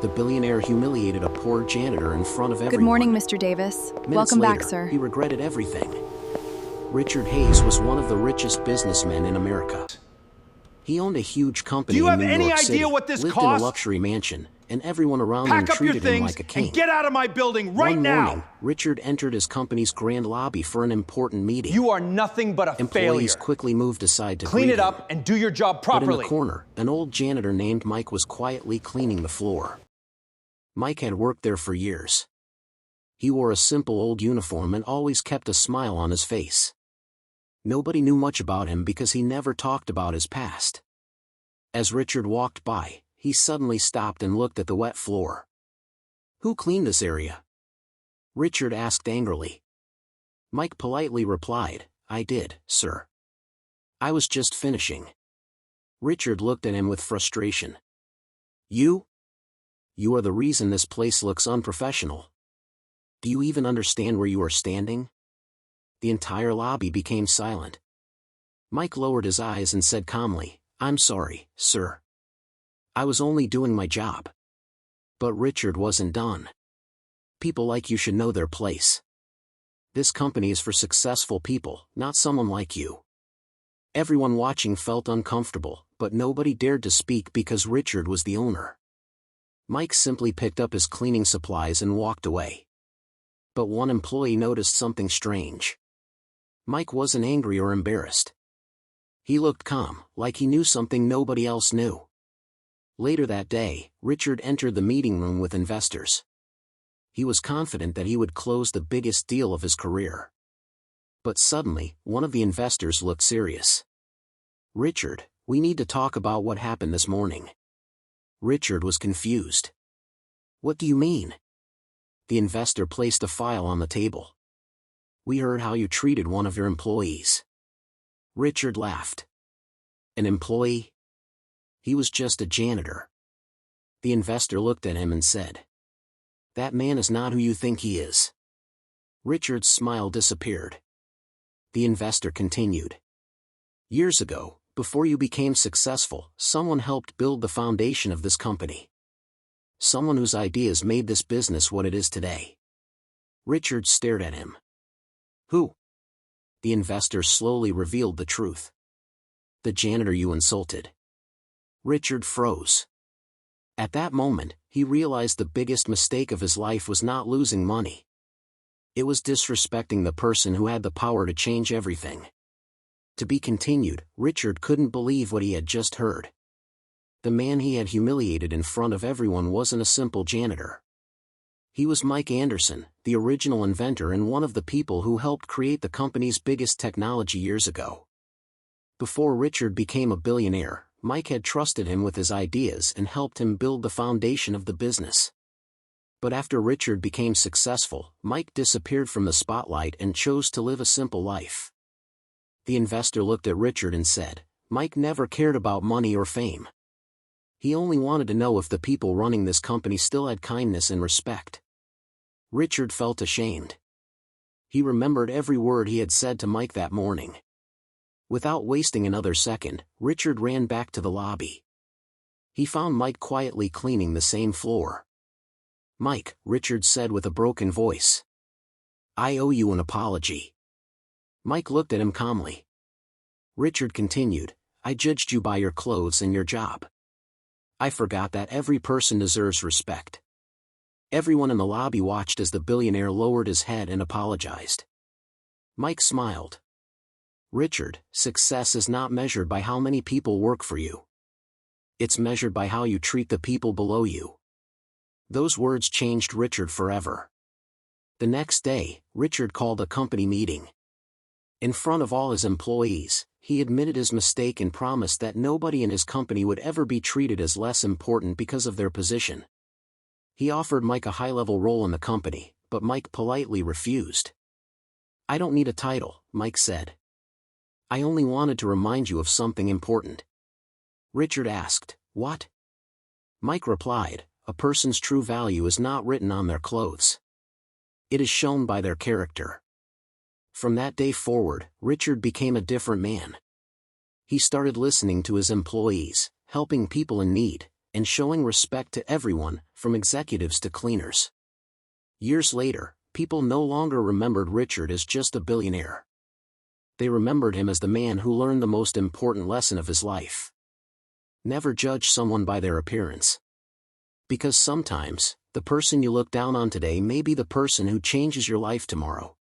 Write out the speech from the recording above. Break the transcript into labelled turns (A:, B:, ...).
A: The billionaire humiliated a poor janitor in front of everyone.
B: Good morning, Mr. Davis.
A: Minutes
B: Welcome back,
A: later,
B: sir.
A: He regretted everything. Richard Hayes was one of the richest businessmen in America. He owned a huge company in New York City.
C: Do you have any idea what this
A: lived
C: costs?
A: in a luxury mansion, and everyone around him
C: Pack up your
A: treated him
C: things
A: like a king.
C: and get out of my building right
A: One
C: now!
A: morning, Richard entered his company's grand lobby for an important meeting.
C: You are nothing but a
A: Employees
C: failure.
A: quickly moved aside to
C: Clean
A: greet
C: it
A: him.
C: up and do your job
A: But in
C: properly.
A: the corner, an old janitor named Mike was quietly cleaning the floor. Mike had worked there for years. He wore a simple old uniform and always kept a smile on his face. Nobody knew much about him because he never talked about his past. As Richard walked by, he suddenly stopped and looked at the wet floor. "Who cleaned this area?" Richard asked angrily. Mike politely replied, "I did, sir. I was just finishing." Richard looked at him with frustration. You? You are the reason this place looks unprofessional. Do you even understand where you are standing?" The entire lobby became silent. Mike lowered his eyes and said calmly, "I'm sorry, sir. I was only doing my job." But Richard wasn't done. "People like you should know their place. This company is for successful people, not someone like you." Everyone watching felt uncomfortable, but nobody dared to speak because Richard was the owner. Mike simply picked up his cleaning supplies and walked away. But one employee noticed something strange. Mike wasn't angry or embarrassed. He looked calm, like he knew something nobody else knew. Later that day, Richard entered the meeting room with investors. He was confident that he would close the biggest deal of his career. But suddenly, one of the investors looked serious. "Richard, we need to talk about what happened this morning." Richard was confused. "What do you mean?" The investor placed a file on the table. "We heard how you treated one of your employees." Richard laughed. "An employee? He was just a janitor." The investor looked at him and said, "That man is not who you think he is." Richard's smile disappeared. The investor continued. "Years ago, before you became successful, someone helped build the foundation of this company. Someone whose ideas made this business what it is today." Richard stared at him. "Who?" The investor slowly revealed the truth. "The janitor you insulted." Richard froze. At that moment, he realized the biggest mistake of his life was not losing money. It was disrespecting the person who had the power to change everything. To be continued, Richard couldn't believe what he had just heard. The man he had humiliated in front of everyone wasn't a simple janitor. He was Mike Anderson, the original inventor and one of the people who helped create the company's biggest technology years ago. Before Richard became a billionaire, Mike had trusted him with his ideas and helped him build the foundation of the business. But after Richard became successful, Mike disappeared from the spotlight and chose to live a simple life. The investor looked at Richard and said, "Mike never cared about money or fame. He only wanted to know if the people running this company still had kindness and respect." Richard felt ashamed. He remembered every word he had said to Mike that morning. Without wasting another second, Richard ran back to the lobby. He found Mike quietly cleaning the same floor. "Mike," Richard said with a broken voice, "I owe you an apology." Mike looked at him calmly. Richard continued, "I judged you by your clothes and your job. I forgot that every person deserves respect." Everyone in the lobby watched as the billionaire lowered his head and apologized. Mike smiled. "Richard, success is not measured by how many people work for you. It's measured by how you treat the people below you." Those words changed Richard forever. The next day, Richard called a company meeting. In front of all his employees, he admitted his mistake and promised that nobody in his company would ever be treated as less important because of their position. He offered Mike a high-level role in the company, but Mike politely refused. "I don't need a title," Mike said. "I only wanted to remind you of something important." Richard asked, "What?" Mike replied, "A person's true value is not written on their clothes. It is shown by their character." From that day forward, Richard became a different man. He started listening to his employees, helping people in need, and showing respect to everyone, from executives to cleaners. Years later, people no longer remembered Richard as just a billionaire. They remembered him as the man who learned the most important lesson of his life. Never judge someone by their appearance. Because sometimes, the person you look down on today may be the person who changes your life tomorrow.